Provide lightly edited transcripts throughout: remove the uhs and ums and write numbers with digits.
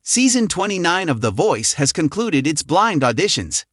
Season 29 of The Voice has concluded its blind auditions.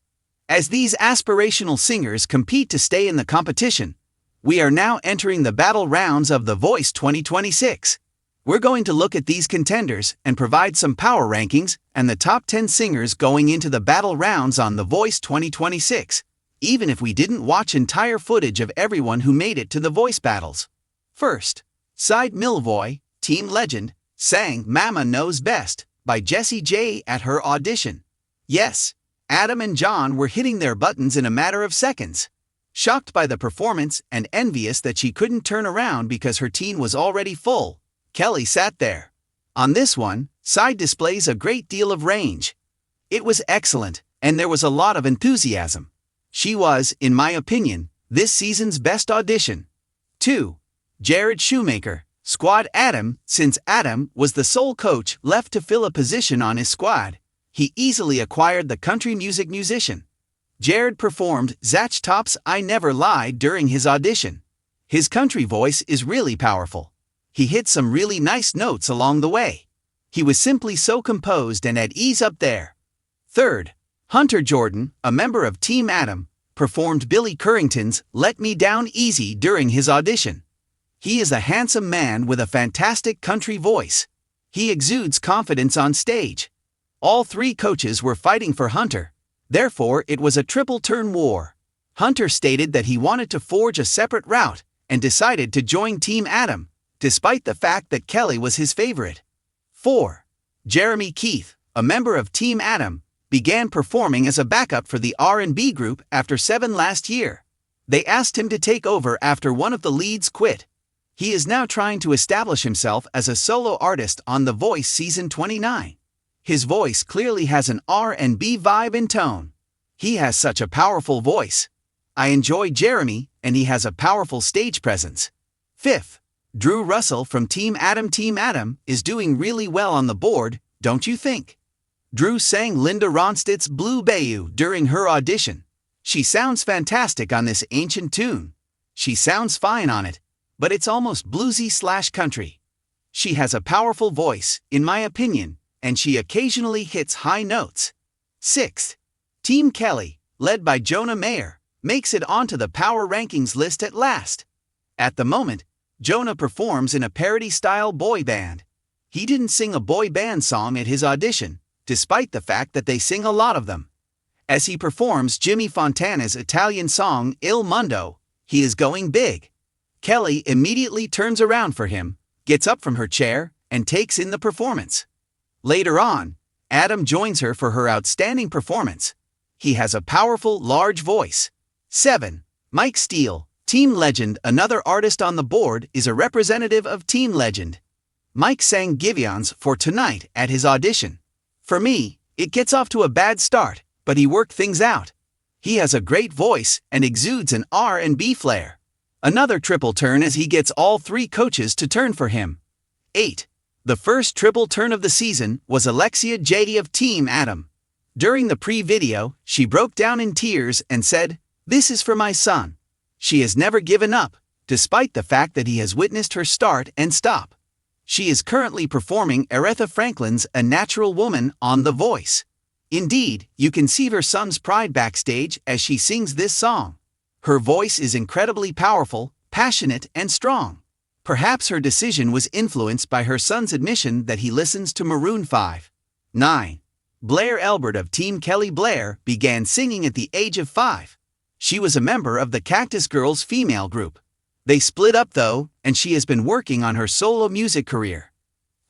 As these aspirational singers compete to stay in the competition, we are now entering the battle rounds of The Voice 2026. We're going to look at these contenders and provide some power rankings and the top 10 singers going into the battle rounds on The Voice 2026, even if we didn't watch entire footage of everyone who made it to the voice battles. First, Side Milvoy, Team Legend, sang Mama Knows Best by Jessie J at her audition. Yes, Adam and John were hitting their buttons in a matter of seconds. Shocked by the performance and envious that she couldn't turn around because her teen was already full, Kelly sat there. On this one, Side displays a great deal of range. It was excellent, and there was a lot of enthusiasm. She was, in my opinion, this season's best audition. 2. Jared Shoemaker, Squad Adam. Since Adam was the sole coach left to fill a position on his squad, he easily acquired the country music musician. Jared performed Zach Top's I Never Lied during his audition. His country voice is really powerful. He hit some really nice notes along the way. He was simply so composed and at ease up there. Third, Hunter Jordan, a member of Team Adam, performed Billy Currington's Let Me Down Easy during his audition. He is a handsome man with a fantastic country voice. He exudes confidence on stage. All three coaches were fighting for Hunter. Therefore, it was a triple-turn war. Hunter stated that he wanted to forge a separate route and decided to join Team Adam, despite the fact that Kelly was his favorite. 4. Jeremy Keith, a member of Team Adam, began performing as a backup for the R&B group after 7 last year. They asked him to take over after one of the leads quit. He is now trying to establish himself as a solo artist on The Voice Season 29. His voice clearly has an R&B vibe and tone. He has such a powerful voice. I enjoy Jeremy, and he has a powerful stage presence. 5th, Drew Russell from Team Adam. Team Adam is doing really well on the board, don't you think? Drew sang Linda Ronstadt's Blue Bayou during her audition. She sounds fantastic on this ancient tune. She sounds fine on it, but it's almost bluesy/country. She has a powerful voice, in my opinion, and she occasionally hits high notes. 6th, Team Kelly, led by Jonah Mayer, makes it onto the power rankings list at last. At the moment, Jonah performs in a parody-style boy band. He didn't sing a boy band song at his audition, despite the fact that they sing a lot of them. As he performs Jimmy Fontana's Italian song Il Mondo, he is going big. Kelly immediately turns around for him, gets up from her chair, and takes in the performance. Later on, Adam joins her for her outstanding performance. He has a powerful, large voice. 7. Mike Steele, Team Legend. Another artist on the board is a representative of Team Legend. Mike sang Giveons for Tonight at his audition. For me, it gets off to a bad start, but he worked things out. He has a great voice and exudes an R&B flair. Another triple turn as he gets all three coaches to turn for him. 8. The first triple turn of the season was Alexia Jady of Team Adam. During the pre-video, she broke down in tears and said, "This is for my son." She has never given up, despite the fact that he has witnessed her start and stop. She is currently performing Aretha Franklin's A Natural Woman on The Voice. Indeed, you can see her son's pride backstage as she sings this song. Her voice is incredibly powerful, passionate, and strong. Perhaps her decision was influenced by her son's admission that he listens to Maroon 5. 9. Blair Elbert of Team Kelly. Blair began singing at the age of 5. She was a member of the Cactus Girls female group. They split up though, and she has been working on her solo music career.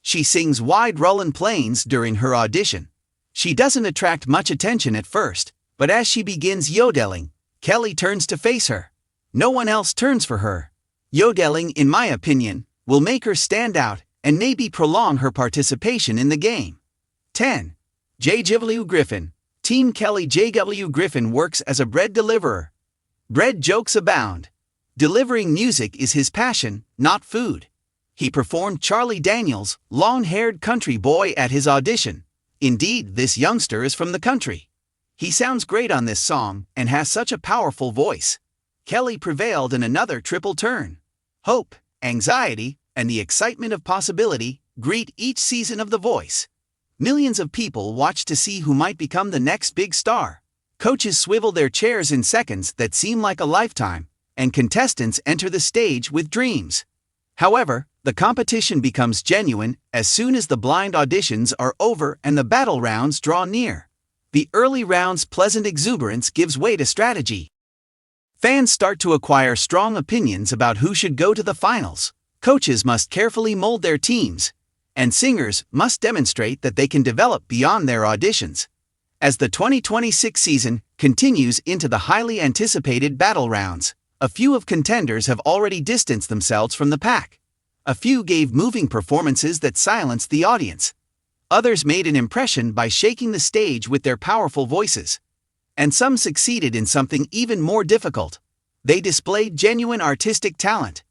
She sings Wide Rollin' Plains during her audition. She doesn't attract much attention at first, but as she begins yodeling, Kelly turns to face her. No one else turns for her. Yodeling, in my opinion, will make her stand out and maybe prolong her participation in the game. 10. J.W. Griffin, Team Kelly. J.W. Griffin works as a bread deliverer. Bread jokes abound. Delivering music is his passion, not food. He performed Charlie Daniels' Long-Haired Country Boy at his audition. Indeed, this youngster is from the country. He sounds great on this song and has such a powerful voice. Kelly prevailed in another triple turn. Hope, anxiety, and the excitement of possibility greet each season of The Voice. Millions of people watch to see who might become the next big star. Coaches swivel their chairs in seconds that seem like a lifetime, and contestants enter the stage with dreams. However, the competition becomes genuine as soon as the blind auditions are over and the battle rounds draw near. The early rounds' pleasant exuberance gives way to strategy. Fans start to acquire strong opinions about who should go to the finals. Coaches must carefully mold their teams, and singers must demonstrate that they can develop beyond their auditions. As the 2026 season continues into the highly anticipated battle rounds, a few of contenders have already distanced themselves from the pack. A few gave moving performances that silenced the audience. Others made an impression by shaking the stage with their powerful voices. And some succeeded in something even more difficult. They displayed genuine artistic talent.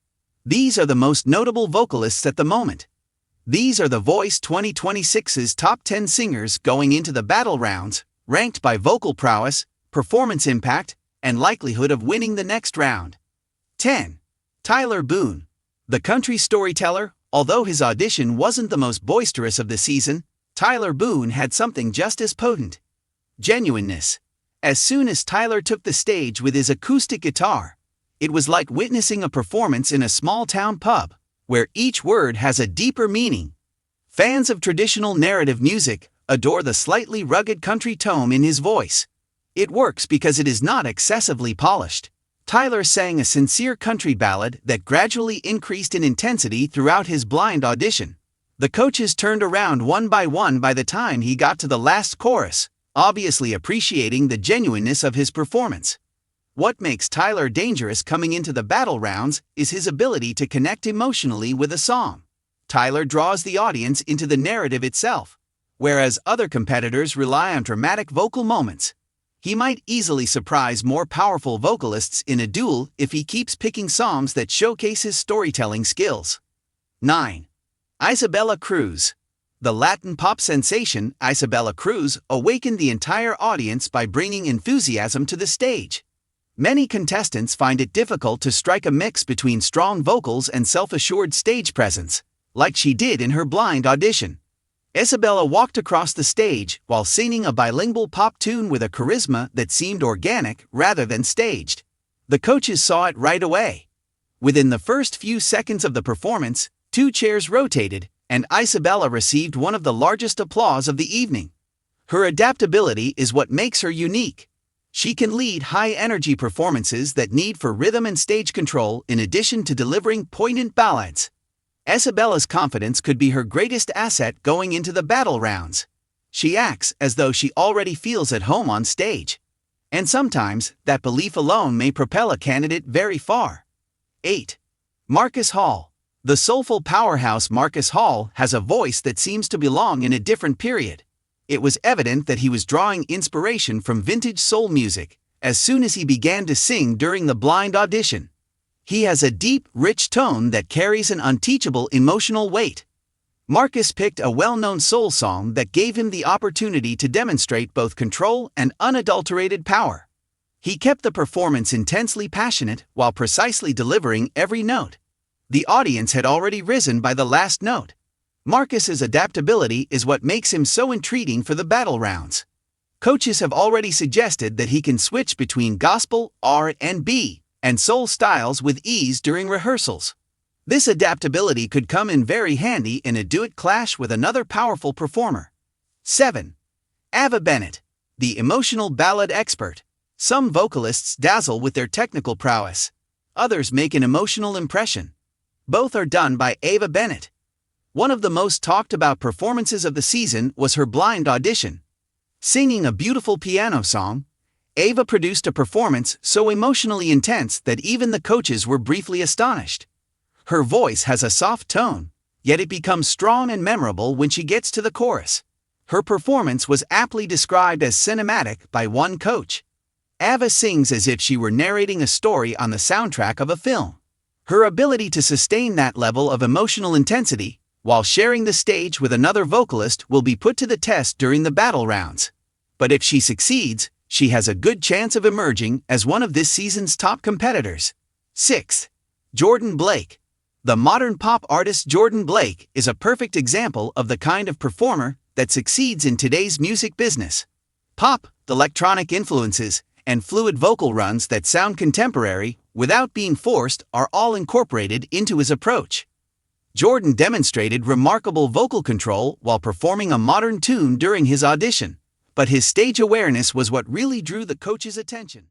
These are the most notable vocalists at the moment. These are the Voice 2026's top 10 singers going into the battle rounds, ranked by vocal prowess, performance impact, and likelihood of winning the next round. 10. Tyler Boone. The country storyteller, although his audition wasn't the most boisterous of the season, Tyler Boone had something just as potent: genuineness. As soon as Tyler took the stage with his acoustic guitar, it was like witnessing a performance in a small-town pub, where each word has a deeper meaning. Fans of traditional narrative music adore the slightly rugged country tone in his voice. It works because it is not excessively polished. Tyler sang a sincere country ballad that gradually increased in intensity throughout his blind audition. The coaches turned around one by the time he got to the last chorus, obviously appreciating the genuineness of his performance. What makes Tyler dangerous coming into the battle rounds is his ability to connect emotionally with a song. Tyler draws the audience into the narrative itself, whereas other competitors rely on dramatic vocal moments. He might easily surprise more powerful vocalists in a duel if he keeps picking songs that showcase his storytelling skills. 9. Isabella Cruz. The Latin pop sensation Isabella Cruz awakened the entire audience by bringing enthusiasm to the stage. Many contestants find it difficult to strike a mix between strong vocals and self-assured stage presence, like she did in her blind audition. Isabella walked across the stage while singing a bilingual pop tune with a charisma that seemed organic rather than staged. The coaches saw it right away. Within the first few seconds of the performance, 2 chairs rotated, and Isabella received one of the largest applause of the evening. Her adaptability is what makes her unique. She can lead high-energy performances that need for rhythm and stage control in addition to delivering poignant ballads. Isabella's confidence could be her greatest asset going into the battle rounds. She acts as though she already feels at home on stage. And sometimes, that belief alone may propel a candidate very far. 8. Marcus Hall. The soulful powerhouse Marcus Hall has a voice that seems to belong in a different period. It was evident that he was drawing inspiration from vintage soul music as soon as he began to sing during the blind audition. He has a deep, rich tone that carries an unteachable emotional weight. Marcus picked a well-known soul song that gave him the opportunity to demonstrate both control and unadulterated power. He kept the performance intensely passionate while precisely delivering every note. The audience had already risen by the last note. Marcus's adaptability is what makes him so intriguing for the battle rounds. Coaches have already suggested that he can switch between gospel, R&B, and soul styles with ease during rehearsals. This adaptability could come in very handy in a duet clash with another powerful performer. 7. Ava Bennett. The emotional ballad expert. Some vocalists dazzle with their technical prowess. Others make an emotional impression. Both are done by Ava Bennett. One of the most talked about performances of the season was her blind audition. Singing a beautiful piano song, Ava produced a performance so emotionally intense that even the coaches were briefly astonished. Her voice has a soft tone, yet it becomes strong and memorable when she gets to the chorus. Her performance was aptly described as cinematic by one coach. Ava sings as if she were narrating a story on the soundtrack of a film. Her ability to sustain that level of emotional intensity while sharing the stage with another vocalist will be put to the test during the battle rounds. But if she succeeds, she has a good chance of emerging as one of this season's top competitors. 6. Jordan Blake. The modern pop artist Jordan Blake is a perfect example of the kind of performer that succeeds in today's music business. Pop, electronic influences, and fluid vocal runs that sound contemporary, without being forced, are all incorporated into his approach. Jordan demonstrated remarkable vocal control while performing a modern tune during his audition, but his stage awareness was what really drew the coach's attention.